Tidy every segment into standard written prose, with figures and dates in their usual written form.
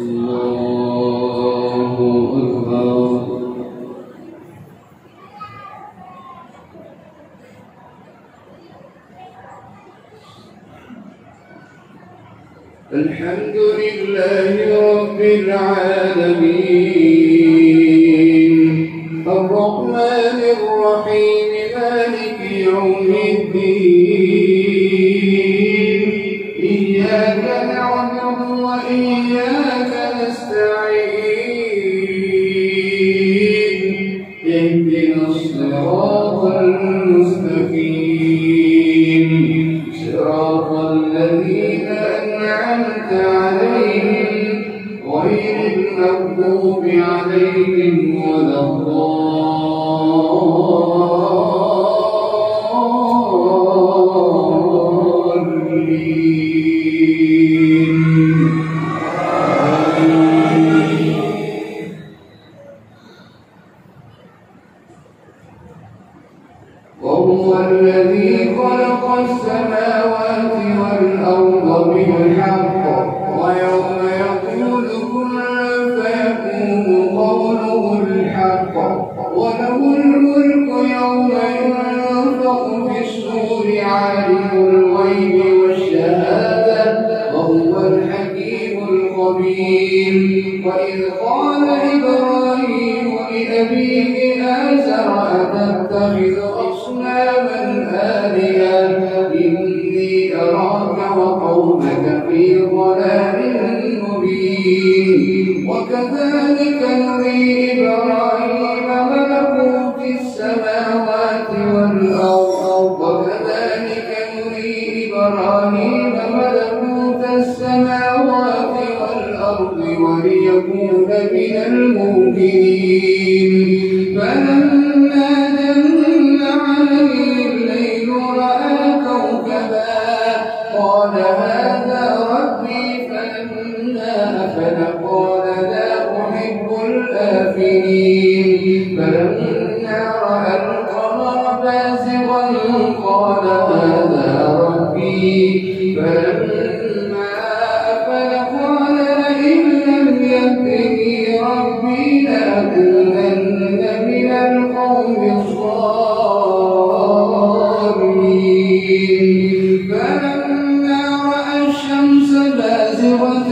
الله أكبر. الحمد لله رب العالمين الرحمن الرحيم مالك يوم الدين إياك نعبد وإياك نستعين اهدنا الصراط المستقيم صراط الذين أنعمت عليهم غير المغضوب عليهم ولا وهو الذي خلق السماوات والأرض بالحق ويوم يقول كن فيكون قوله الحق وله الملك يوم ينفخ في الصور عالم الغيب والشهادة وهو الحكيم الخبير. وإذ قال إبراهيم لأبيه آزر أتتخذ أصناما آلهة إني أراك وقومك في ضلال مبين. وكذلك نري إبراهيم ملكوت السماوات والأرض وليكون من الموقنين. فلما جن عليه الليل رأى كوكبا قال هذا ربي فلما أفل قال لا أحب الآفلين. فلما رأى القمر بازغا قال هذا ربي فلما أفل قال لئن لم يهدني ربي لأكونن من القوم الضالين. فلما رأى الشمس بازغة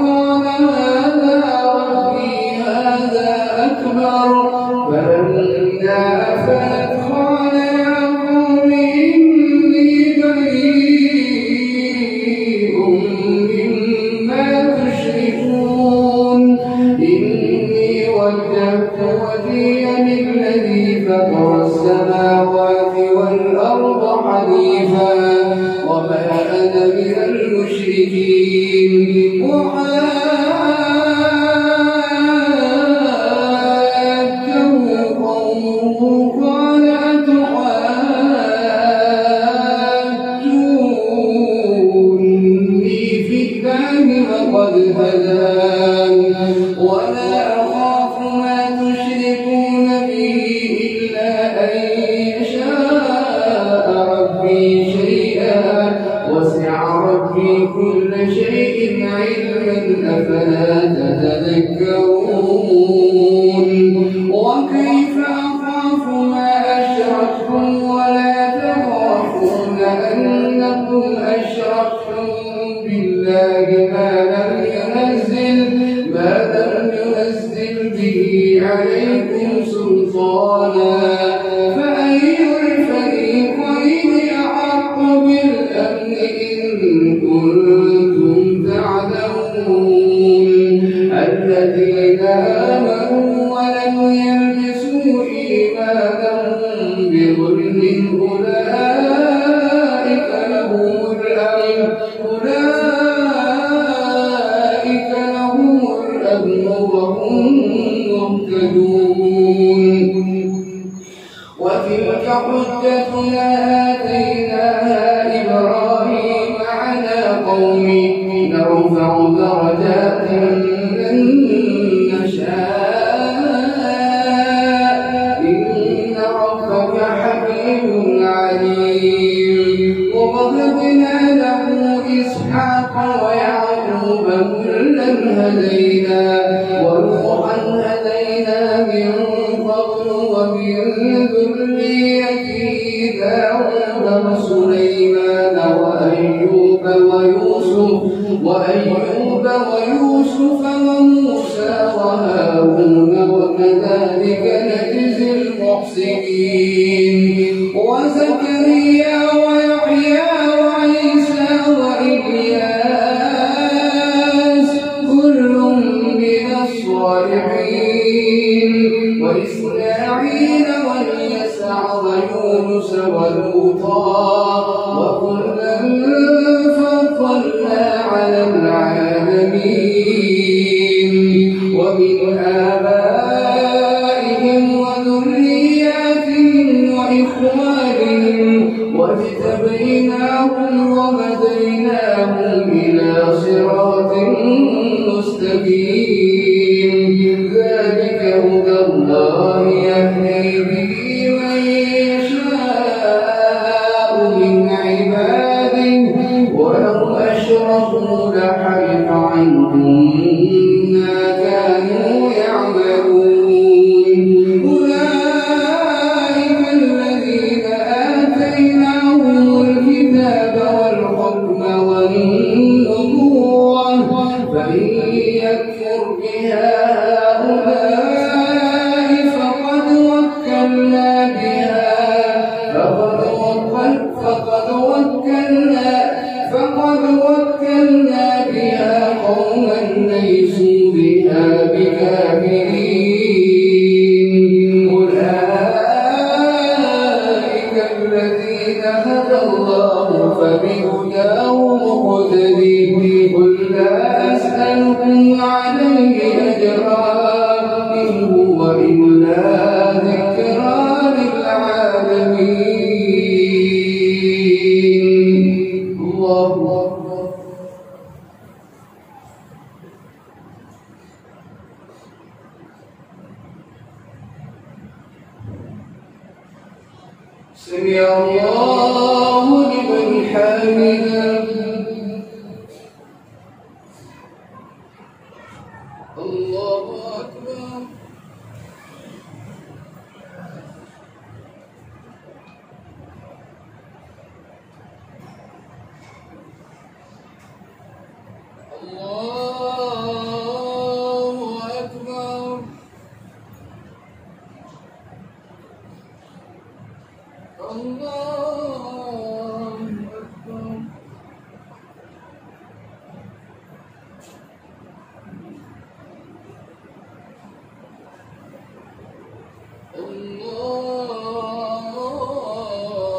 قال هذا ربي هذا أكبر. فلما أفلت قال يا قوم إني بريء مما تشركون إني وجهت وجهي للذي فطر السماوات والأرض حنيفا وما أنا من المشركين. وحاجه قومه قال أتحاجوني في الله وقد هدان ولا أخاف ما تشركون به إلا أن يشاء ربي شيئا وسع ربي كل شيء علما أفلا تتذكرون. وكيف أخاف ما أشركتم ولا تخافون أنكم أشركتم بالله ما لم ينزل به عليكم سلطانا فأي الفريقين أحق بالأمن إن كنتم تعلمون. الذين آمنوا ولم يلبسوا إيمانهم بظلم أولئك لهم الأمن وهم مهتدون. وتلك حجتنا آتيناها إبراهيم على قومه نرفع درجات من نشاء إن ربك حكيم عليم. كلا هدينا ونوحا هدينا من قبل ومن ذريته داود وسليمان وأيوب ويوسف وموسى وهارون وكذلك نجزي المحسنين وزكريا ويحيى وعيسى وإلياس كل من الصالحين وإسماعيل واليسع ويونس ولوطا وكلا فضلنا على العالمين ومن آبائهم وذرياتهم وإخوانهم واجتبيناهم وهديناهم إلى صراط مستقيم ذلك هدى الله يهدي به من يشاء من عباده ولو أشركوا لحبط عنهم ما كانوا يعملون أولئك الذين آتيناهم الكتاب والحكم والنبوة فإن يكفر بها هؤلاء فقد وكلنا بها قوما ليسوا بها بكافرين أولئك الذين هدى الله فبهداه مقتدي قل لا أسألكم عليه أجرا إن هو إلا ذكرى للعالمين. الله سمع الله لمن حمده الله أكبر الله أكبر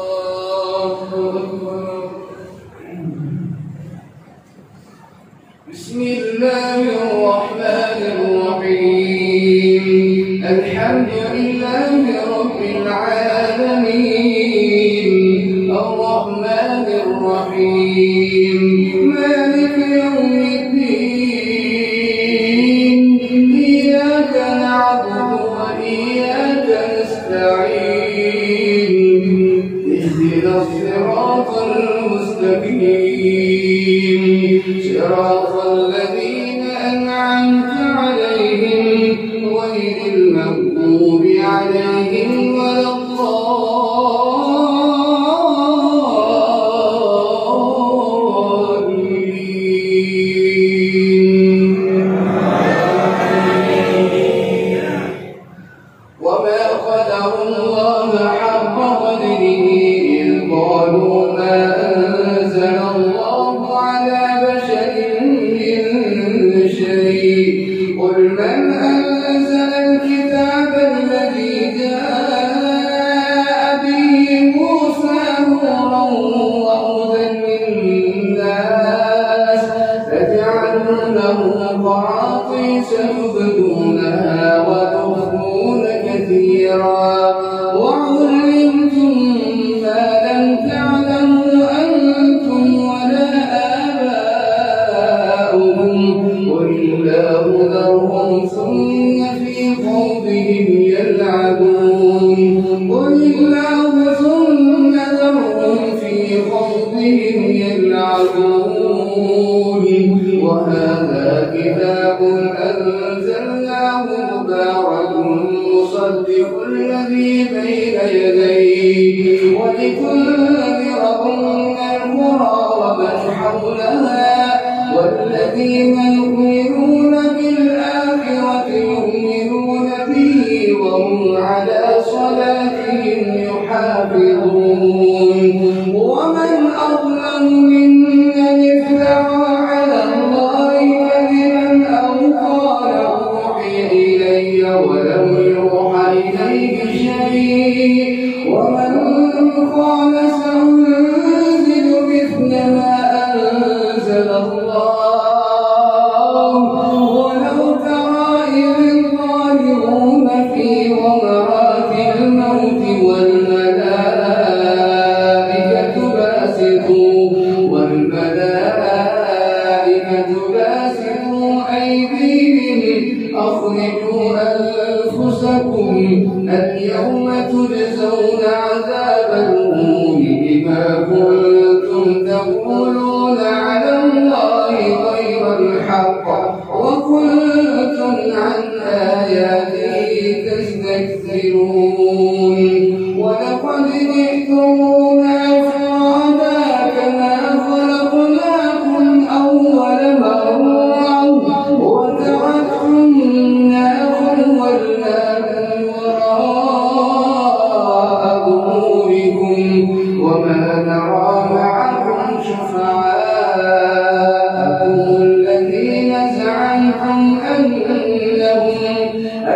الله أكبر بسم الله الرحمن الرحيم الحمد لله رب العالمين الرحمن الرحيم مالك يوم الدين إياك نعبد وإياك نستعين اهدنا الصراط المستقيم صراط الذين أنعمت عليهم غير المغضوب عليهم ولا الضالين وما قدروا الله حق قدره إذ قالوا ما أنزل الله على بشر من شيء قل من أنزل الكتاب الذي جاء به موسى نورا وهدى للناس تجعلونه قراطيس تبدونها وتخفون كثيرا وعلمتم ما لم تعلموا أنتم ولا آباؤكم قل الله ذرهم ثم في خوضهم يلعبون قل الله ثم ذرهم في خوضهم يلعبون وهذا كتاب يؤمنون بالآخرة يؤمنون به وهم على صلاتهم يحافظون ومن أظلم ممن افترى على الله كذبا أو قال أوحي إلي ولم يوحى إليه شيء ومن قال سأنزل مثل ما أنزل الله ولو ترى إذ الظالمون في غمرات الموت والملائكة باسطوا أيديهم أخرجوا أنفسكم اليوم تجزون عذاب الهون بما كنتم تقولون على الله غير الحق وكنتم عن آياته تستكبرون ولقد جئتمونا فرادا كما خلقناكم أول مرة وتركتم ما خولناكم وراء ظهوركم وما نرى معكم شفعاءكم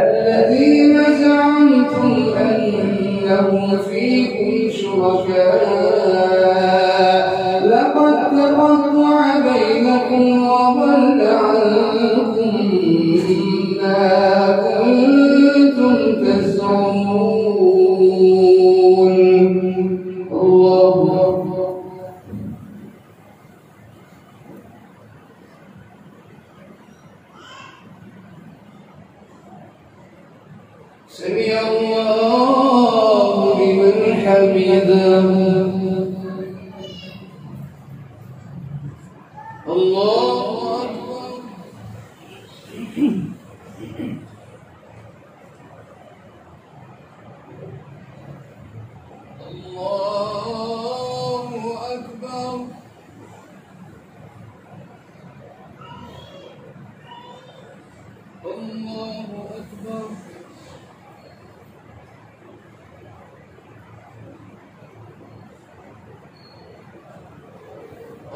الذين زعمتم أنهم فيكم شركاء لقد تقطع بينكم وضل عنكم ما كنتم تزعمون الله أكبر سمع الله لمن حمده الله أكبر الله أكبر الله أكبر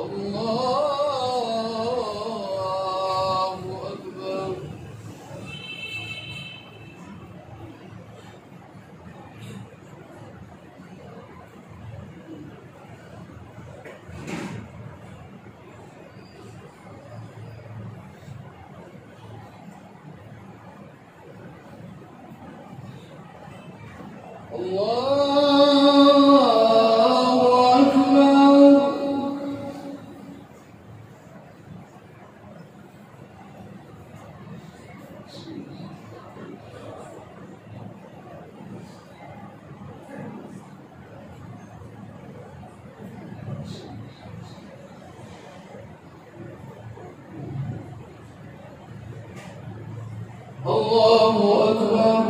الله أكبر الله أكبر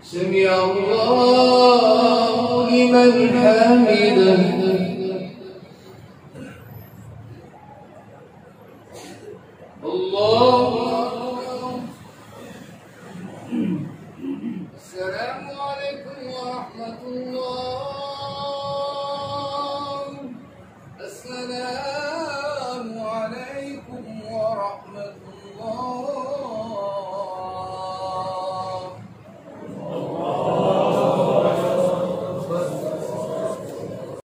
سمع الله لمن حمده الله